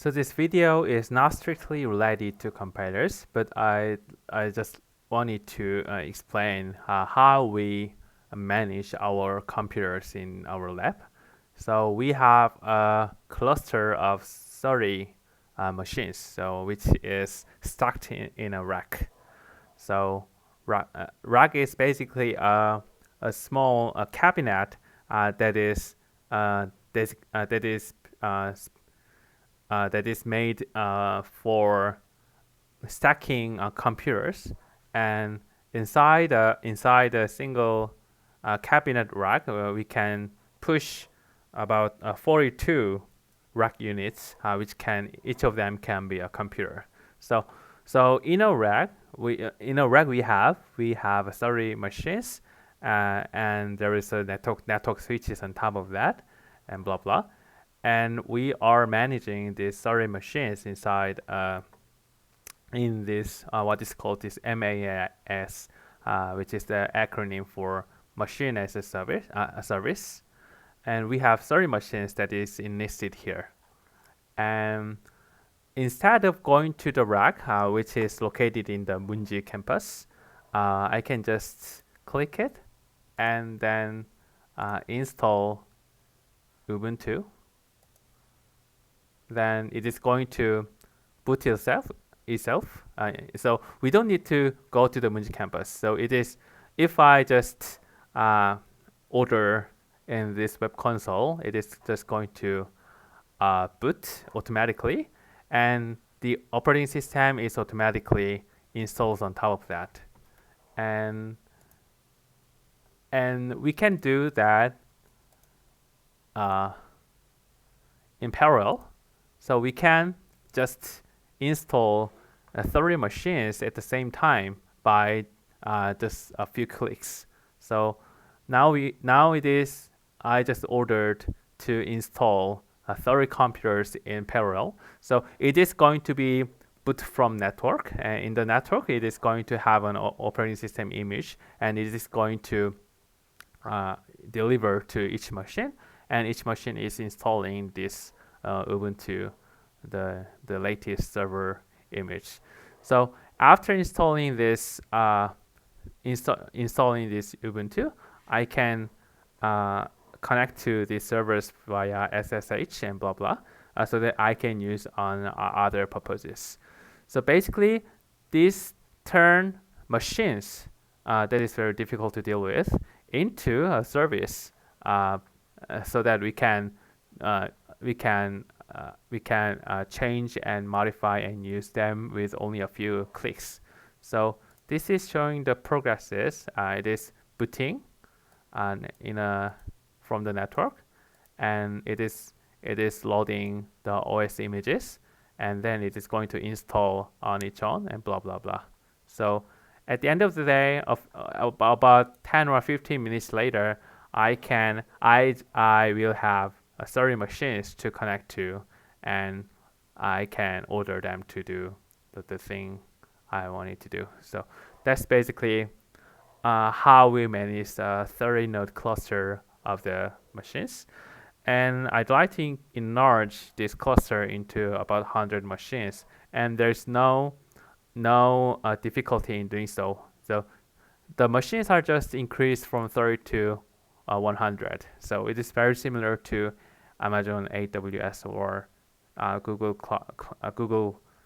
So this video is not strictly related to compilers, but I just wanted to explain how we manage our computers in our lab. So we have a cluster of 30 machines, so which is stacked in a rack. So rack is basically a small cabinet that is that is that is made for stacking computers, and inside a single cabinet rack, we can push about 42 rack units, which can each of them can be a computer. So in a rack, we have 30 machines, and there is a network switches on top of that, and blah blah, and we are managing these 30 machines inside in this what is called this MAAS, which is the acronym for Machine as a Service, and we have 30 machines that is enlisted here. And instead of going to the rack, which is located in the Munji campus, I can just click it and then install Ubuntu. Then it is going to boot itself. So we don't need to go to the Munji campus. So it is, if I just order in this web console, it is just going to boot automatically, and the operating system is automatically installed on top of that. And we can do that in parallel. So we can just install 30 machines at the same time by just a few clicks. So now I just ordered to install 30 computers in parallel. So it is going to be boot from network, and in the network it is going to have an operating system image, and it is going to deliver to each machine, and each machine is installing this Ubuntu, the latest server image. So after installing this installing this Ubuntu, I can connect to the servers via SSH and blah blah, so that I can use on other purposes. So basically, these turn machines that is very difficult to deal with into a service, so that we can change and modify and use them with only a few clicks. So this is showing the progresses. It is booting from the network, and it is loading the OS images, and then it is going to install on its own and blah blah blah. So at the end of the day, of about 10 or 15 minutes later, I will have 30 machines to connect to, and I can order them to do the thing I wanted to do. So that's basically how we manage a 30 node cluster of the machines. And I'd like to enlarge this cluster into about 100 machines, and there's no difficulty in doing so. So the machines are just increased from 30 to 100. So it is very similar to Amazon AWS or Google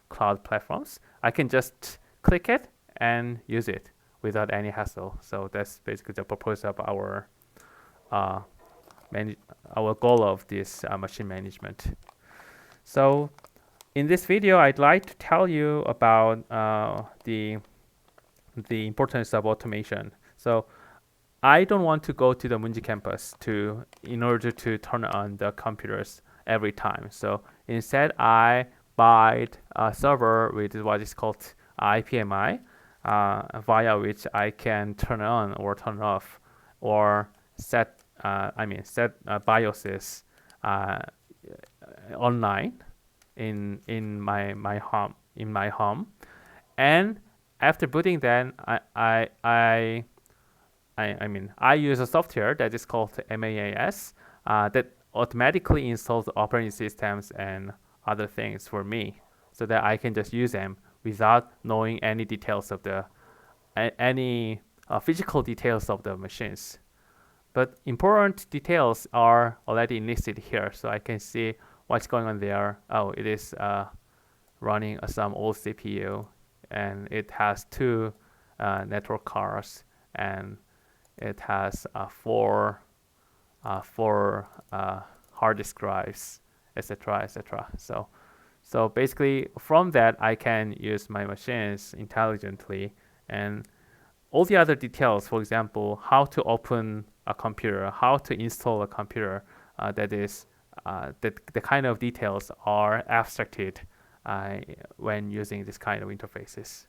Cloud platforms. I can just click it and use it without any hassle. So that's basically the purpose of our goal of this machine management. So in this video, I'd like to tell you about the importance of automation. So I don't want to go to the Munji campus in order to turn on the computers every time. So instead, I buy a server with what is called IPMI, via which I can turn on or turn off, or set BIOSes online in my home, and after booting, then I use a software that is called MAAS that automatically installs operating systems and other things for me, so that I can just use them without knowing any details of the any physical details of the machines. But important details are already listed here, so I can see what's going on there. Oh, it is running some old CPU, and it has two network cards, and it has four hard disk drives, etc., etc. So basically, from that, I can use my machines intelligently, and all the other details, for example, how to open a computer, how to install a computer, that is, that the kind of details are abstracted when using this kind of interfaces.